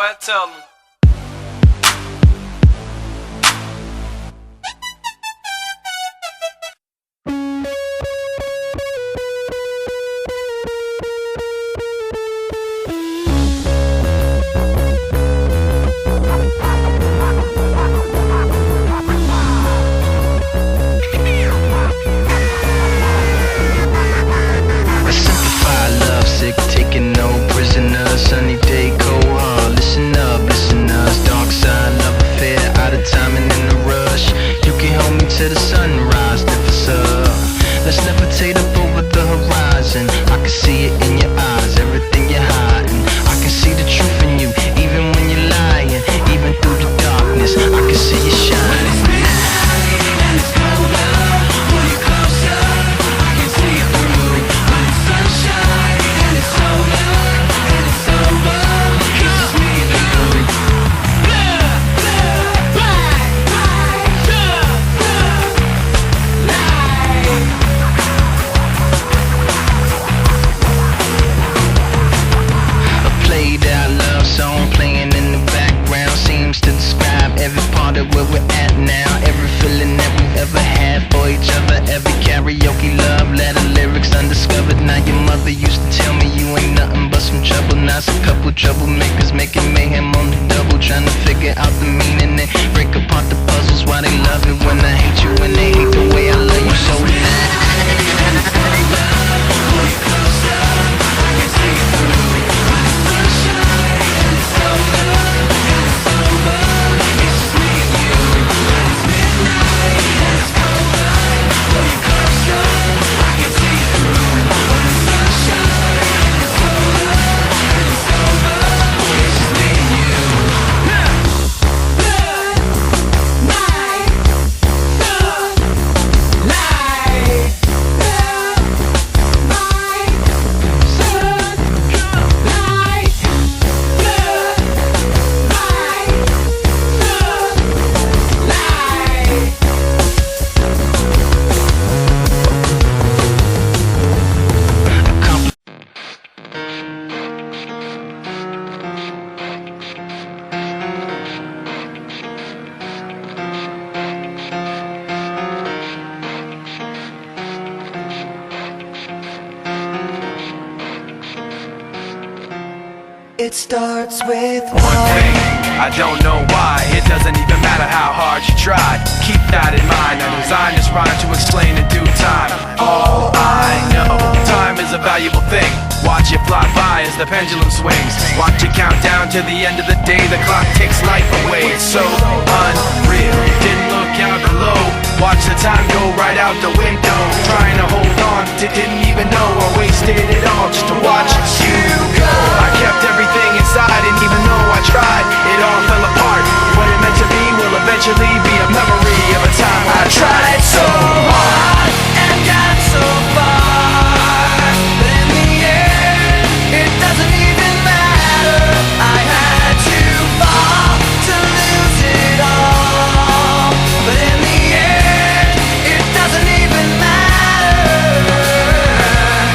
ahead, tell them. Taking no prisoners, sunny day, cold heart. Listen up, listeners. Dark side, love affair, out of time and in a rush. You can hold me till the sunrise, lift us up. Let's levitate up over the horizon. I can see it in your eyes, everything you're hiding. I can see the truth in you, even when you're lying. Even through the darkness, I can see you shining. It's midnight and it's colder. Pull you closer, I can see it through. When it's sunshine and it's solar and it's over, it's just me and you. A played out love song playing in the background seems to describe every part of where we're at now. Every feeling that we've ever had for each other. Every karaoke love letter, lyrics undiscovered. Now your mother used to tell me you ain't nothing but some trouble. Now it's a couple troublemakers making mayhem on the double, trying to figure out the meaning and break apart the puzzles. Why they love it when I hate you, when they hate the way I love you so bad. It starts with One thing, I don't know why. It doesn't even matter how hard you tried. Keep that in mind. I designed this rhyme to explain in due time. All I know, time is a valuable thing. Watch it fly by as the pendulum swings. Watch it count down to the end of the day. The clock takes life away. It's so unreal. Didn't look out below. Watch the time go right out the window. Trying to hold on to didn't even know I wasted it all just to watch you go. I kept everything inside, and even though I tried, it all fell apart. What it meant to be will eventually be a memory of a time I tried so hard and got so far, but in the end, it doesn't even matter. I had to fall to lose it all, but in the end, it doesn't even matter.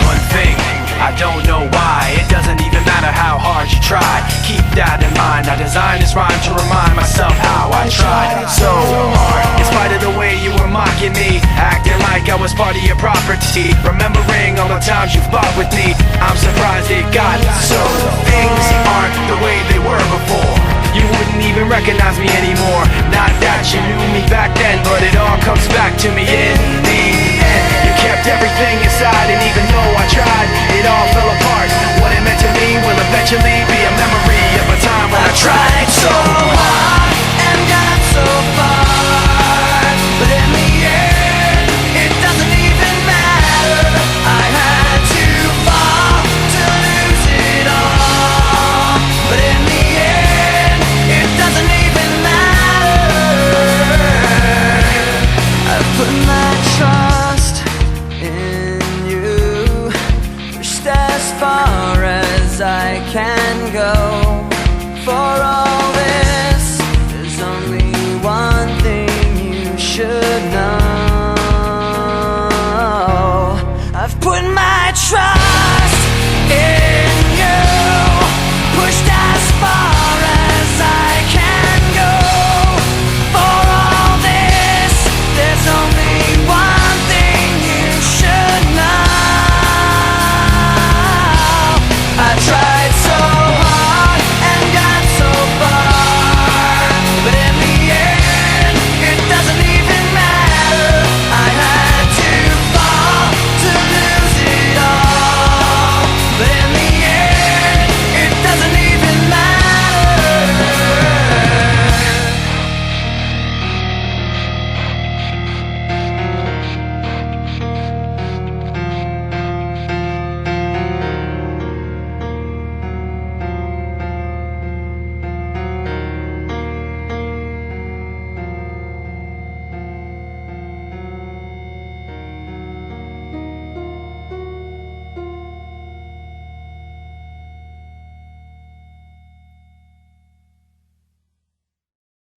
One thing, I don't know why. It doesn't even matter how hard you try. Keep that in mind. I designed this rhyme to remind myself how I tried so hard. In spite of the way you were mocking me, acting like I was part of your property, remembering all the times you fought with me, I'm surprised it got so. Things aren't the way they were before. You wouldn't even recognize me anymore. Not that you knew me back then, but it all comes back to me in the end. You kept everything inside, and even though I tried, it all fell apart. What it meant to me will eventually be a memory of a time when I tried so hard and got so far, but in the end, it doesn't even matter. I had to fall to lose it all, but in the end, it doesn't even matter. I put my trust in you, pushed as far as I can go. For all this, there's only one thing you should know. I've put my trust